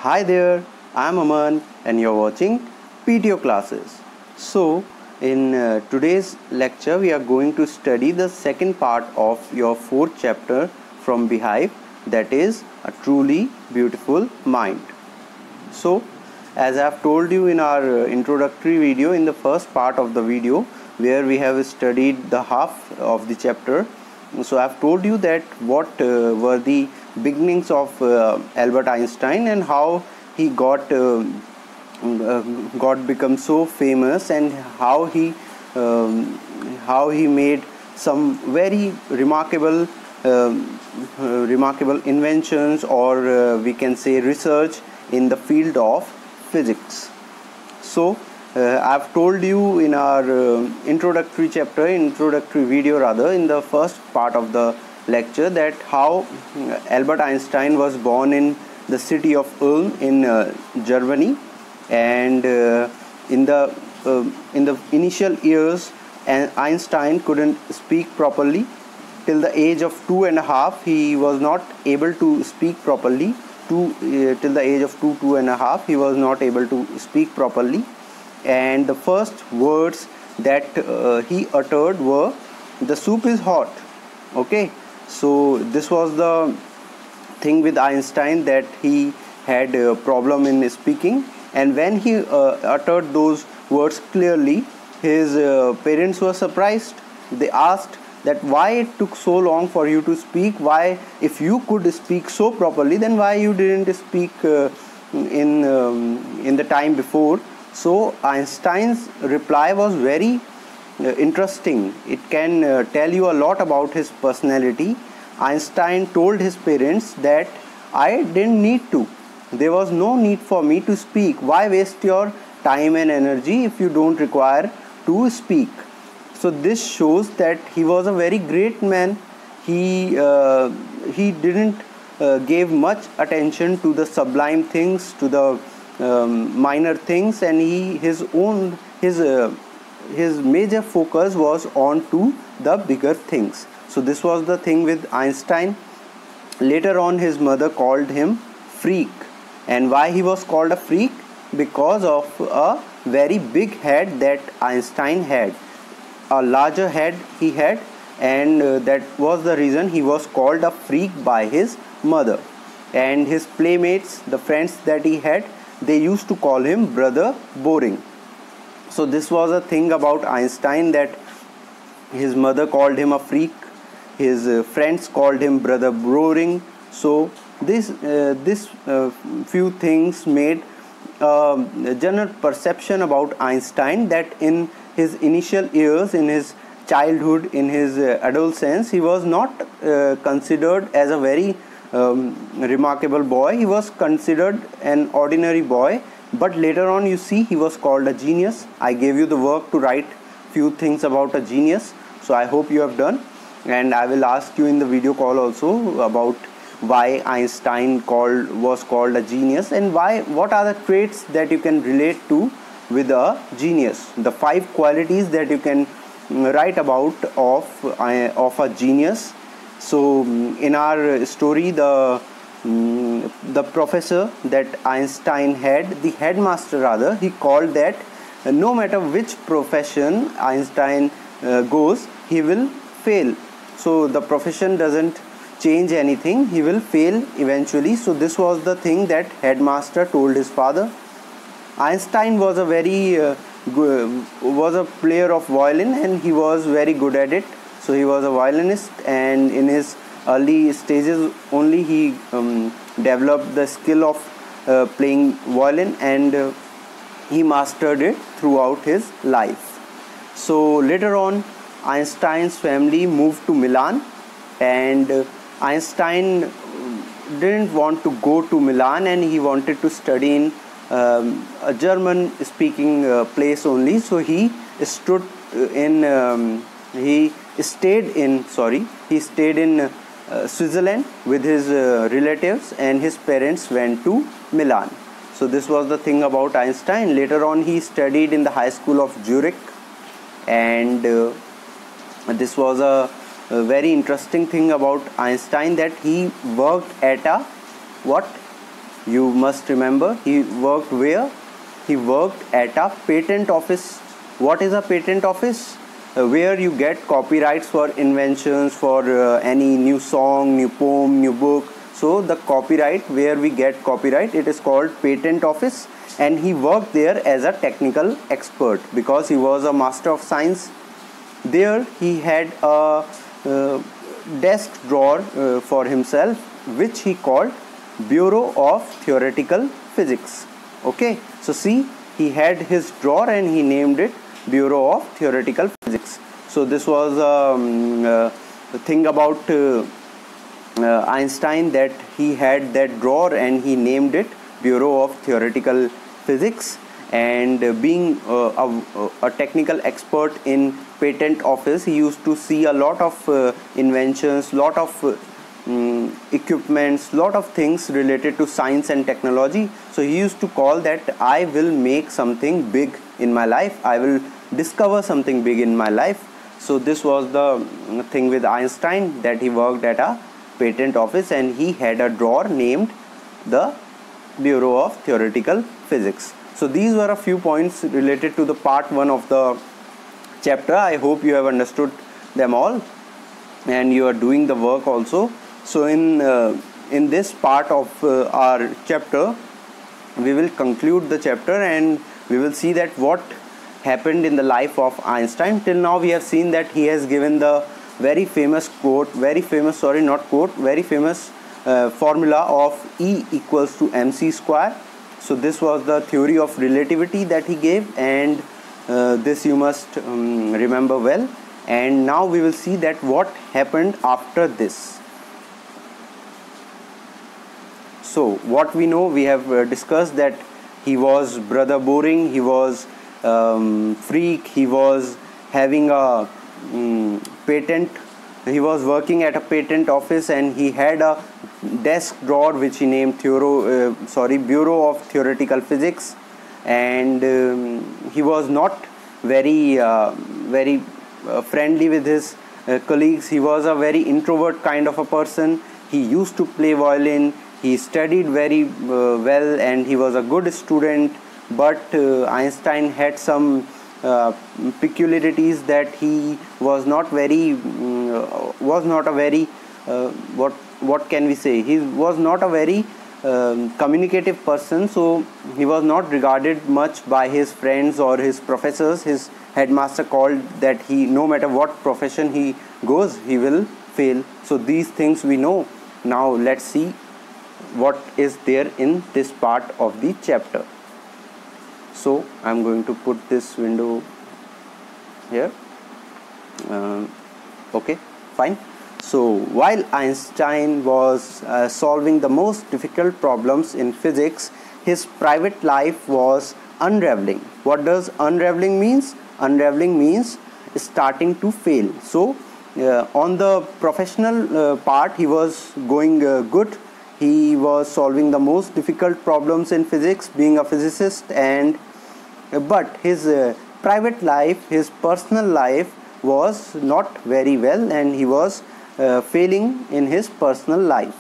Hi there, I'm Aman and you're watching PTO classes. So, in today's lecture, we are going to study the second part of your fourth chapter from Beehive, that is a truly beautiful mind. So, as I have told you in our introductory video, in the first part of the video, where we have studied the half of the chapter, so I have told you that what were the beginnings of Albert Einstein and how he got become so famous, and how he made some very remarkable inventions, or we can say research in the field of physics. So I've told you in our introductory video rather, in the first part of the lecture, that how Albert Einstein was born in the city of Ulm in Germany, and in the initial years Einstein couldn't speak properly. Till the age of 2.5 he was not able to speak properly. Till the age of 2.5 he was not able to speak properly, and the first words that he uttered were, "The soup is hot." Okay, so this was the thing with Einstein, that he had a problem in speaking, and when he uttered those words clearly, his parents were surprised. They asked that why it took so long for you to speak. Why, if you could speak so properly, then why you didn't speak in the time before? So Einstein's reply was very interesting. It can tell you a lot about his personality. Einstein told his parents that I didn't need to. There was no need for me to speak. Why waste your time and energy if you don't require to speak? So this shows that he was a very great man. He didn't gave much attention to the sublime things, to the minor things, and his major focus was on to the bigger things. So this was the thing with Einstein. Later on, his mother called him freak. And why he was called a freak? Because of a very big head that Einstein had. A larger head he had, and that was the reason he was called a freak by his mother. And his playmates, the friends that he had, they used to call him Brother Boring. So this was a thing about Einstein, that his mother called him a freak, his friends called him Brother Boring. So this few things made a general perception about Einstein, that in his initial years, in his childhood, in his adolescence, he was not considered as a very remarkable boy. He was considered an ordinary boy, but later on, you see, he was called a genius. I gave you the work to write few things about a genius, so I hope you have done, and I will ask you in the video call also about why Einstein was called a genius, and what are the traits that you can relate to with a genius, the 5 qualities that you can write about of a genius. So in our story, the professor that Einstein had, the headmaster rather, he called that no matter which profession Einstein goes, he will fail. So the profession doesn't change anything, he will fail eventually. So this was the thing that headmaster told his father. Einstein was was a player of violin, and he was very good at it. So he was a violinist, and in his early stages only he developed the skill of playing violin, and he mastered it throughout his life. So later on, Einstein's family moved to Milan, and Einstein didn't want to go to Milan, and he wanted to study in a German speaking place only. So he stayed in Switzerland with his relatives, and his parents went to Milan. So this was the thing about Einstein. Later on, he studied in the high school of Zurich, and this was a very interesting thing about Einstein, that he worked at a You must remember, he worked where? He worked at a patent office. What is a patent office? Where you get copyrights for inventions, for any new song, new poem, new book. So the copyright, where we get copyright, it is called patent office. And he worked there as a technical expert because he was a master of science. There he had a desk drawer for himself, which he called Bureau of Theoretical Physics. Okay, so see, he had his drawer and he named it Bureau of Theoretical Physics. So this was the thing about Einstein, that he had that drawer and he named it Bureau of Theoretical Physics. And being a technical expert in patent office, he used to see a lot of inventions, lot of equipments, lot of things related to science and technology. So he used to call that, I will make something big in my life, I will discover something big in my life. So this was the thing with Einstein, that he worked at a patent office and he had a drawer named the Bureau of Theoretical Physics. So these were a few points related to the part 1 of the chapter. I hope you have understood them all and you are doing the work also. So in this part of our chapter, we will conclude the chapter and we will see that what happened in the life of Einstein. Till now we have seen that he has given the very famous formula of E equals to mc square. So this was the theory of relativity that he gave, and this you must remember well. And now we will see that what happened after this. So what we know, we have discussed that he was brother boring, he was freak, he was having a patent, he was working at a patent office and he had a desk drawer which he named Bureau of Theoretical Physics. And he was not very friendly with his colleagues. He was a very introvert kind of a person. He used to play violin, he studied very well, and he was a good student. But Einstein had some peculiarities, that he was not a very what can we say, he was not a very communicative person. So he was not regarded much by his friends or his professors. His headmaster called that he, no matter what profession he goes, he will fail. So these things we know. Now let's see what is there in this part of the chapter. So I'm going to put this window here. Okay, fine. So while Einstein was solving the most difficult problems in physics, his private life was unraveling. What does unraveling means? Unraveling means starting to fail. So on the professional part, he was going good. He was solving the most difficult problems in physics, being a physicist, but his private life, his personal life was not very well, and he was failing in his personal life.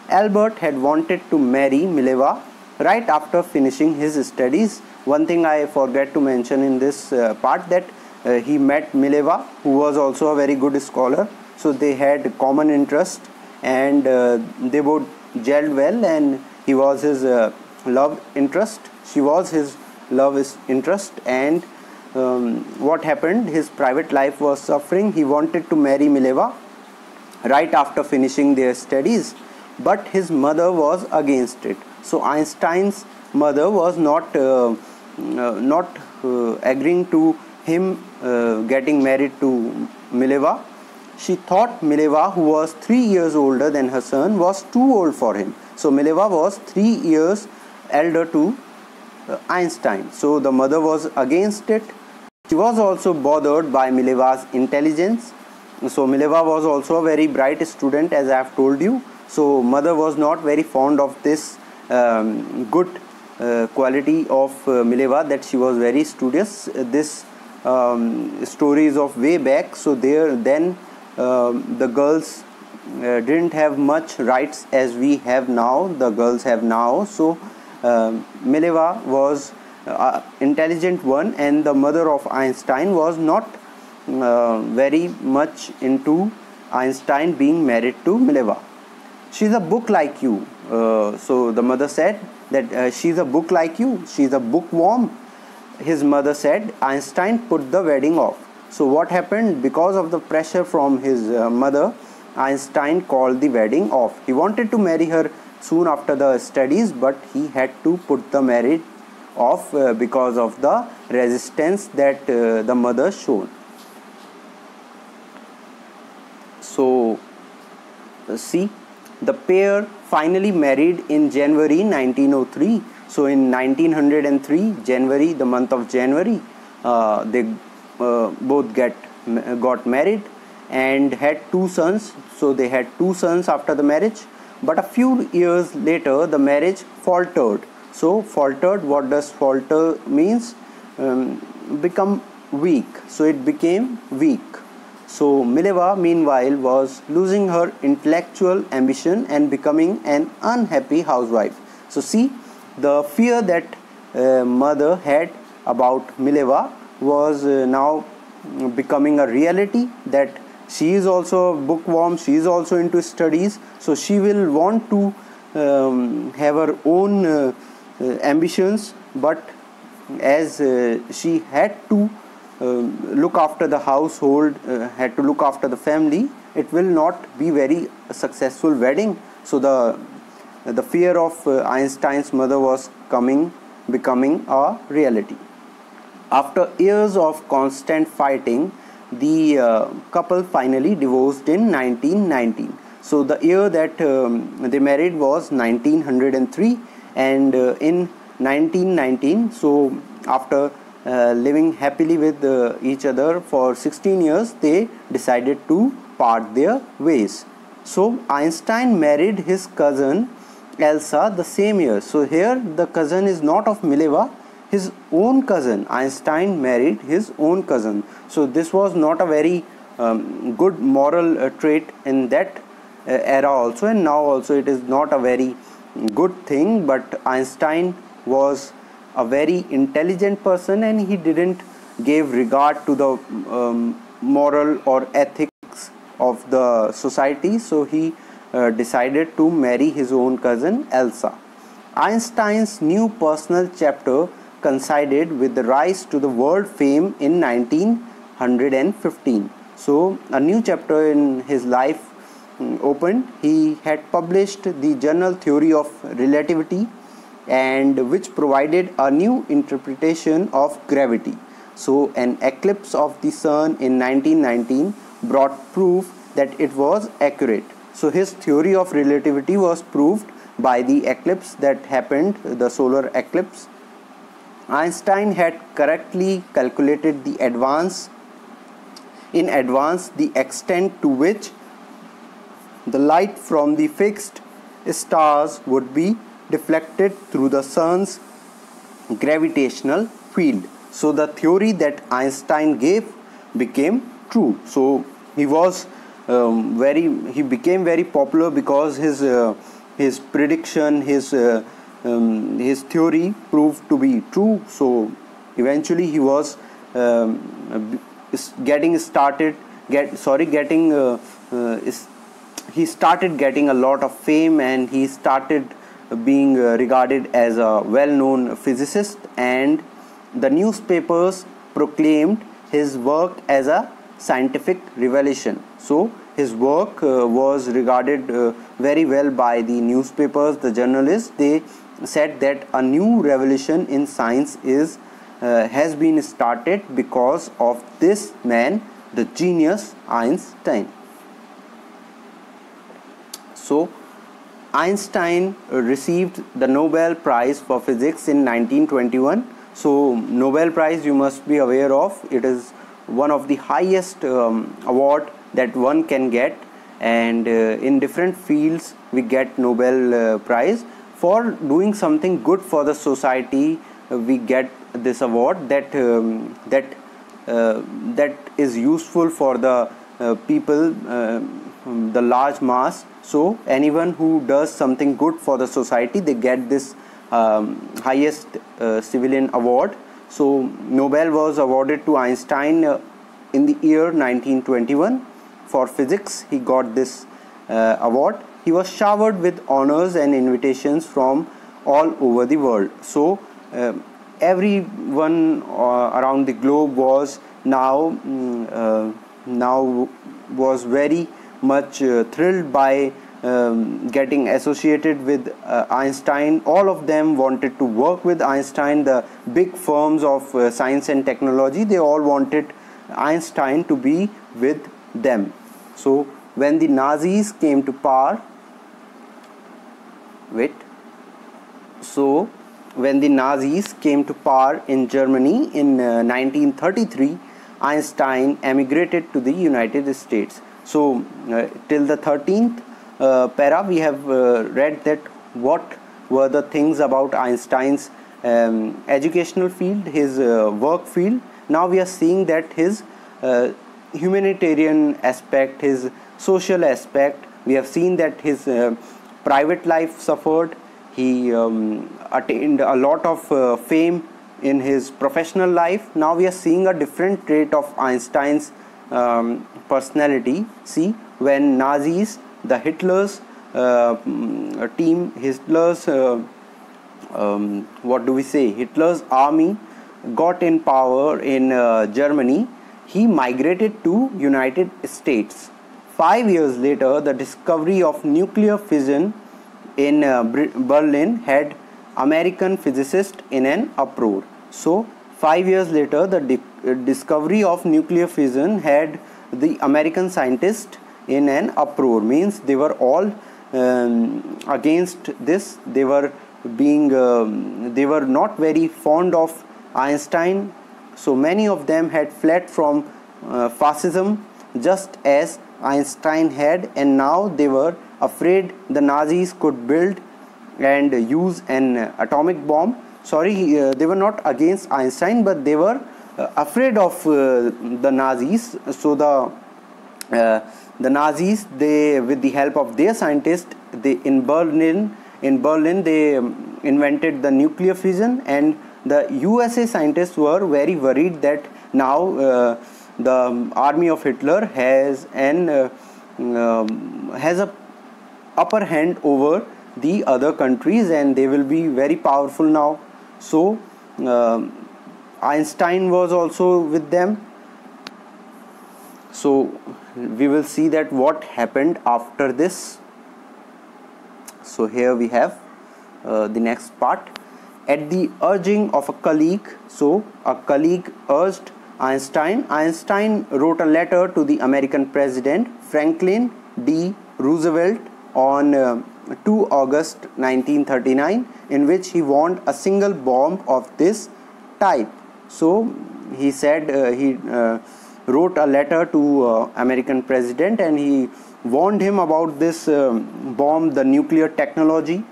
Albert had wanted to marry Mileva right after finishing his studies. One thing I forgot to mention in this part, that he met Mileva, who was also a very good scholar. So they had common interest, and they both gelled well, and he was his love interest, she was his love interest. And what happened, his private life was suffering. He wanted to marry Mileva right after finishing their studies, but his mother was against it. So Einstein's mother was not agreeing to him getting married to Mileva. She thought Mileva, who was 3 years older than her son, was too old for him. So Mileva was 3 years elder to Einstein. So the mother was against it. She was also bothered by Mileva's intelligence. So Mileva was also a very bright student, as I have told you. So mother was not very fond of this good quality of Mileva, that she was very studious. This stories of way back. So then the girls didn't have much rights as we have now, the girls have now. So Mileva was intelligent one, and the mother of Einstein was not very much into Einstein being married to Mileva. She's a book like you. So the mother said that she's a book like you, she's a bookworm. His mother said Einstein put the wedding off. So what happened? Because of the pressure from his mother, Einstein called the wedding off. He wanted to marry her soon after the studies, but he had to put the marriage off because of the resistance that the mother showed. So see, the pair finally married in January 1903. So in 1903 January, the month of January, they both got married and had 2 sons. So they had 2 sons after the marriage, but a few years later the marriage faltered. So faltered, what does falter means? Become weak. So it became weak. So Mileva meanwhile was losing her intellectual ambition and becoming an unhappy housewife. So see, the fear that mother had about Mileva was now becoming a reality, that she is also a bookworm, she is also into studies, so she will want to have her own ambitions, but as she had to look after the household, had to look after the family, it will not be very successful wedding. So the fear of Einstein's mother was becoming a reality. After years of constant fighting, the couple finally divorced in 1919. So the year that they married was 1903, and in 1919, so after living happily with each other for 16 years, they decided to part their ways. So Einstein married his cousin Elsa the same year. So here the cousin is not of Mileva, his own cousin. Einstein married his own cousin. So this was not a very good moral trait in that era also, and now also it is not a very good thing. But Einstein was a very intelligent person, and he didn't give regard to the moral or ethics of the society. So he decided to marry his own cousin Elsa. Einstein's new personal chapter coincided with the rise to the world fame in 1915. So a new chapter in his life opened. He had published the General Theory of Relativity, and which provided a new interpretation of gravity. So an eclipse of the sun in 1919 brought proof that it was accurate. So his theory of relativity was proved by the eclipse that happened, the solar eclipse. Einstein had correctly calculated the extent to which the light from the fixed stars would be deflected through the sun's gravitational field. So the theory that Einstein gave became true. So he was he became very popular because his prediction, his theory proved to be true. So eventually he was he started getting a lot of fame, and he started being regarded as a well-known physicist, and the newspapers proclaimed his work as a scientific revelation. So his work was regarded very well by the newspapers, the journalists. They said that a new revolution in science has been started because of this man, the genius Einstein. So Einstein received the Nobel Prize for Physics in 1921. So Nobel Prize, you must be aware of, it is one of the highest award that one can get, and in different fields we get Nobel Prize for doing something good for the society. We get this award that is useful for the people the large mass. So anyone who does something good for the society, they get this highest civilian award. So Nobel was awarded to Einstein in the year 1921 for physics. He got this award. He was showered with honors and invitations from all over the world. So everyone around the globe was now was very much thrilled by getting associated with Einstein. All of them wanted to work with Einstein. The big firms of science and technology, they all wanted Einstein to be with them. So when the Nazis came to power, when the Nazis came to power in Germany in 1933, Einstein emigrated to the United States. So till the 13th para, we have read that what were the things about Einstein's educational field, his work field. Now we are seeing that his humanitarian aspect, his social aspect, we have seen that his private life suffered. He attained a lot of fame in his professional life. Now we are seeing a different trait of Einstein's personality. See, when Nazis, the Hitler's team, Hitler's Hitler's army got in power in Germany, he migrated to United States. 5 years later, the discovery of nuclear fission in Berlin had American physicists in an uproar. So 5 years later, the discovery of nuclear fission had the American scientists in an uproar. Means they were all against this. They were not very fond of Einstein. So many of them had fled from fascism, just as Einstein had, and now they were afraid the Nazis could build and use an atomic bomb. They were not against Einstein, but they were afraid of the Nazis. So the Nazis, they, with the help of their scientists, in Berlin they invented the nuclear fission, and the USA scientists were very worried that now the army of Hitler has a upper hand over the other countries, and they will be very powerful now. So Einstein was also with them. So we will see that what happened after this. So here we have the next part. At the urging of a colleague, so a colleague urged Einstein. Einstein wrote a letter to the American president Franklin D. Roosevelt on 2 August 1939, in which he warned a single bomb of this type. So he said he wrote a letter to American president, and he warned him about this bomb, the nuclear technology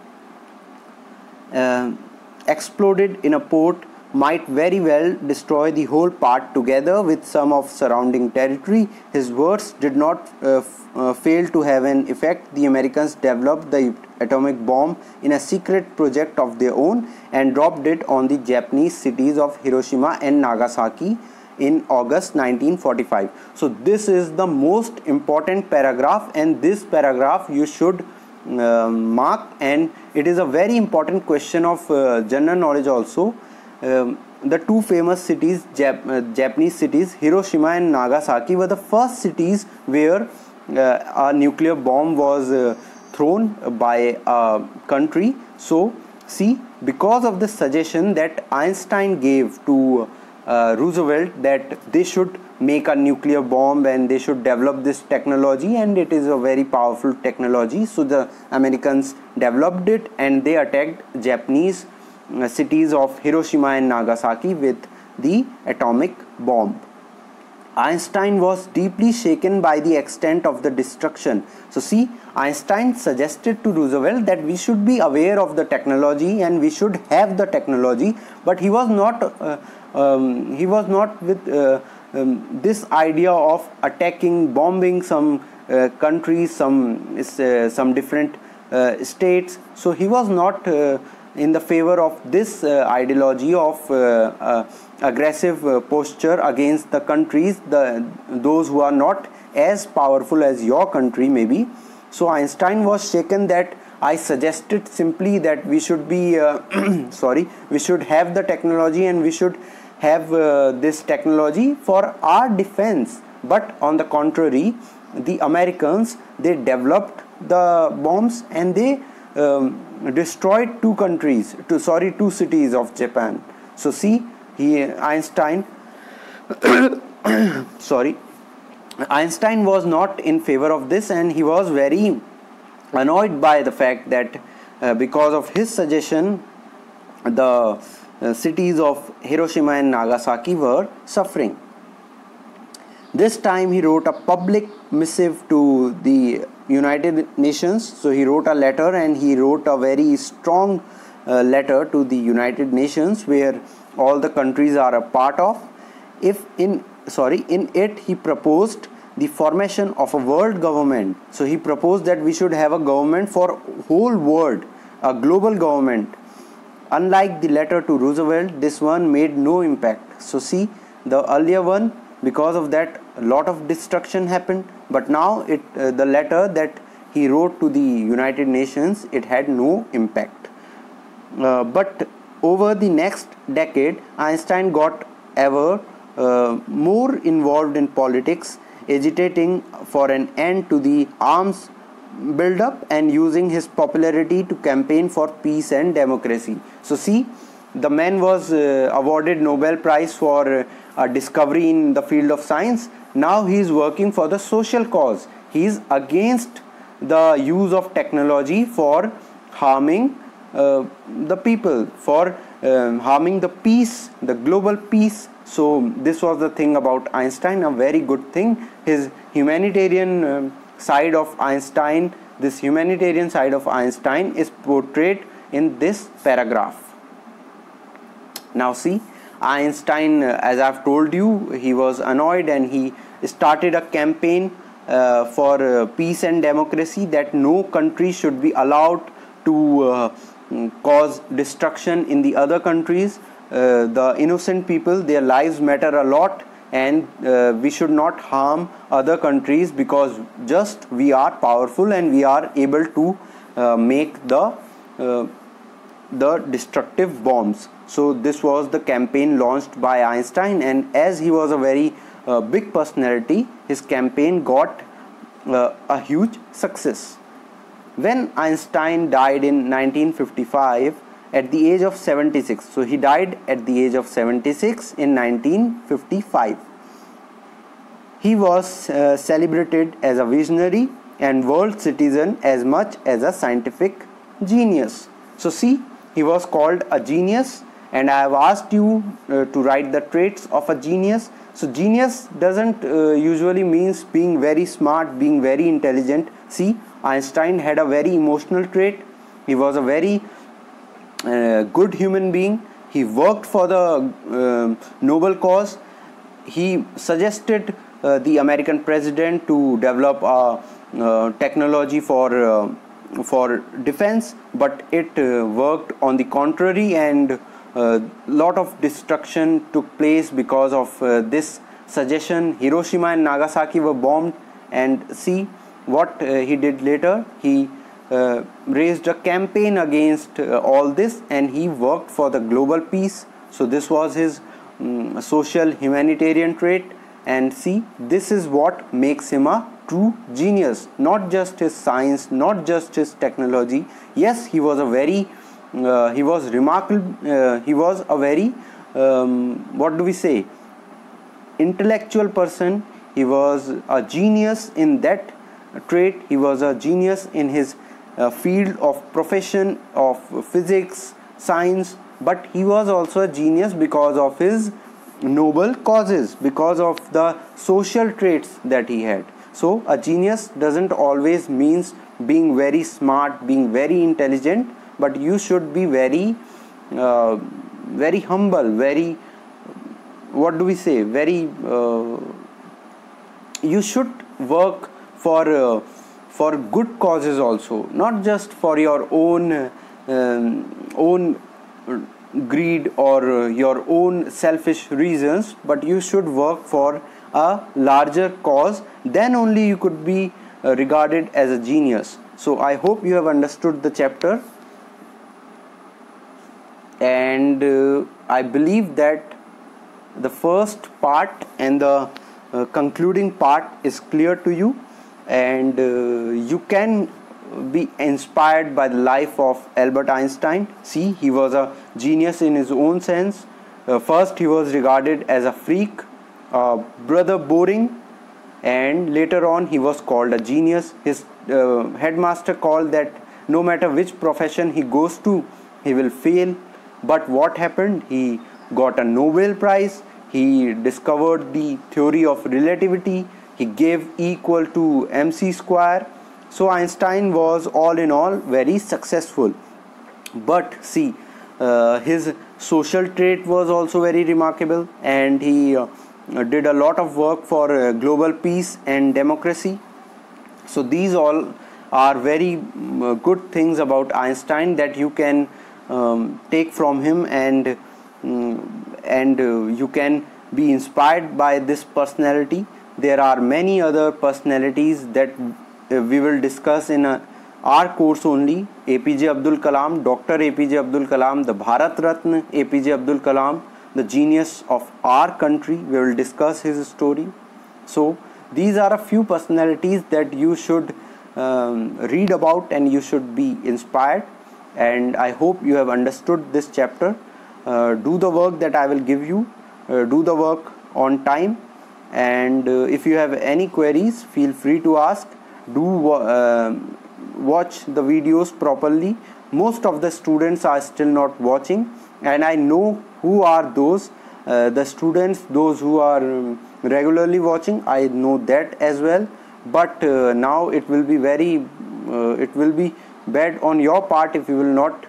exploded in a port might very well destroy the whole part together with some of surrounding territory. His words did not fail to have an effect. The Americans developed the atomic bomb in a secret project of their own and dropped it on the Japanese cities of Hiroshima and Nagasaki in August 1945. So this is the most important paragraph, and this paragraph you should mark, and it is a very important question of general knowledge also. The two famous cities, Japanese cities, Hiroshima and Nagasaki, were the first cities where a nuclear bomb was thrown by a country. So see, because of the suggestion that Einstein gave to Roosevelt that they should make a nuclear bomb and they should develop this technology, and it is a very powerful technology, so the Americans developed it and they attacked Japanese cities of Hiroshima and Nagasaki with the atomic bomb. Einstein was deeply shaken by the extent of the destruction. So see, Einstein suggested to Roosevelt that we should be aware of the technology and we should have the technology, but he was not with this idea of attacking, bombing some countries, some different states. So he was not in the favor of this ideology of aggressive posture against the countries, those who are not as powerful as your country maybe. So Einstein was shaken that I suggested simply that we should be we should have the technology, and we should have this technology for our defense. But on the contrary, the Americans, they developed the bombs, and they destroyed two cities of Japan. So see, Einstein Einstein was not in favor of this, and he was very annoyed by the fact that because of his suggestion, the cities of Hiroshima and Nagasaki were suffering. This time he wrote a public missive to the United Nations. So he wrote a letter, and he wrote a very strong letter to the United Nations, where all the countries are a part of. In it he proposed the formation of a world government. So he proposed that we should have a government for whole world, a global government. Unlike the letter to Roosevelt, this one made no impact. So see, the earlier one, because of that, a lot of destruction happened. But now the letter that he wrote to the United Nations, it had no impact. But over the next decade, Einstein got ever more involved in politics, agitating for an end to the arms build-up and using his popularity to campaign for peace and democracy. So see, the man was awarded Nobel Prize for a discovery in the field of science. Now he is working for the social cause. He is against the use of technology for harming the people, for harming the peace, the global peace. So this was the thing about Einstein, a very good thing. His humanitarian side of Einstein, this humanitarian side of Einstein is portrayed in this paragraph. Now see, Einstein, as I've told you, he was annoyed, and he started a campaign for peace and democracy, that no country should be allowed to cause destruction in the other countries. The innocent people, their lives matter a lot, and we should not harm other countries, because just we are powerful and we are able to make the destructive bombs. So this was the campaign launched by Einstein, and as he was a very big personality, his campaign got a huge success. When Einstein died in 1955 at the age of 76, so he died at the age of 76 in 1955. He was celebrated as a visionary and world citizen as much as a scientific genius. So see, he was called a genius, and I have asked you to write the traits of a genius. So genius doesn't usually means being very smart, being very intelligent. See, Einstein had a very emotional trait. He was a very good human being. He worked for the Nobel cause. He suggested the American president to develop a technology for defense, but it worked on the contrary, and lot of destruction took place because of this suggestion. Hiroshima and Nagasaki were bombed, and see what he did later. He raised a campaign against all this, and he worked for the global peace. So this was his social humanitarian trait, and see, this is what makes him a true genius. Not just his science, not just his technology. Yes, he was a very he was remarkable. He was a very what do we say, intellectual person. He was a genius in that trait. He was a genius in his field of profession of physics, science, but he was also a genius because of his noble causes, because of the social traits that he had. So a genius doesn't always means being very smart, being very intelligent, but you should be very very humble, very what do we say, very you should work for good causes also, not just for your own greed or your own selfish reasons, but you should work for a larger cause. Then only you could be regarded as a genius. So I hope you have understood the chapter, and I believe that the first part and the concluding part is clear to you, and you can be inspired by the life of Albert Einstein. See, he was a genius in his own sense. First he was regarded as a freak, brother boring, and later on he was called a genius. His headmaster called that no matter which profession he goes to, he will fail. But what happened? He got a Nobel Prize. He discovered the theory of relativity. He gave E equal to mc square. So Einstein was all in all very successful. But see, his social trait was also very remarkable, and he did a lot of work for global peace and democracy. So these all are very good things about Einstein that you can take from him, and you can be inspired by this personality. There are many other personalities that we will discuss in our course only. APJ Abdul Kalam, Dr. APJ Abdul Kalam, the Bharat Ratna APJ Abdul Kalam, the genius of our country. We will discuss his story. So these are a few personalities that you should read about, and you should be inspired. And I hope you have understood this chapter. Do the work that I will give you. Do the work on time. And if you have any queries, feel free to ask. Do watch the videos properly. Most of the students are still not watching, and I know who are those the students, those who are regularly watching. I know that as well. But now it will be bad on your part if you will not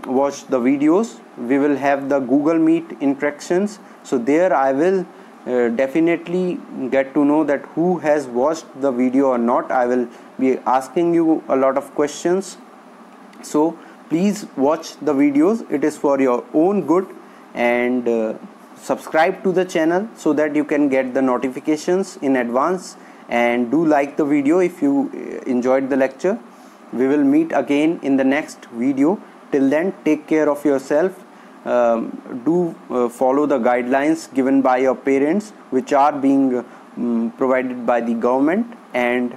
watch the videos. We will have the Google Meet interactions, so there I will definitely get to know that who has watched the video or not. I will be asking you a lot of questions. So please watch the videos. It is for your own good, and subscribe to the channel so that you can get the notifications in advance, and do like the video if you enjoyed the lecture. We will meet again in the next video. Till then, take care of yourself. Do follow the guidelines given by your parents, which are being provided by the government, and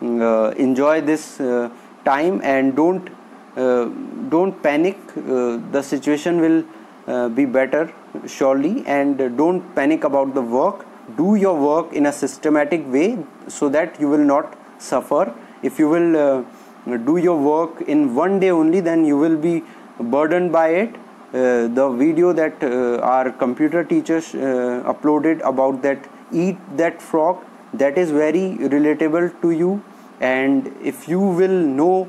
enjoy this time, and don't panic. The situation will be better surely, and don't panic about the work. Do your work in a systematic way so that you will not suffer. If you will do your work in one day only, then you will be burdened by it. The video that our computer teachers uploaded about that eat that frog, that is very relatable to you. And if you will know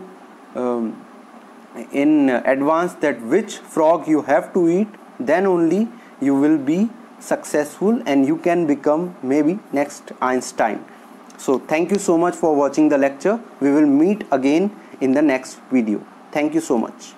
in advance that which frog you have to eat, then only you will be successful, and you can become maybe next Einstein. So thank you so much for watching the lecture. We will meet again in the next video. Thank you so much.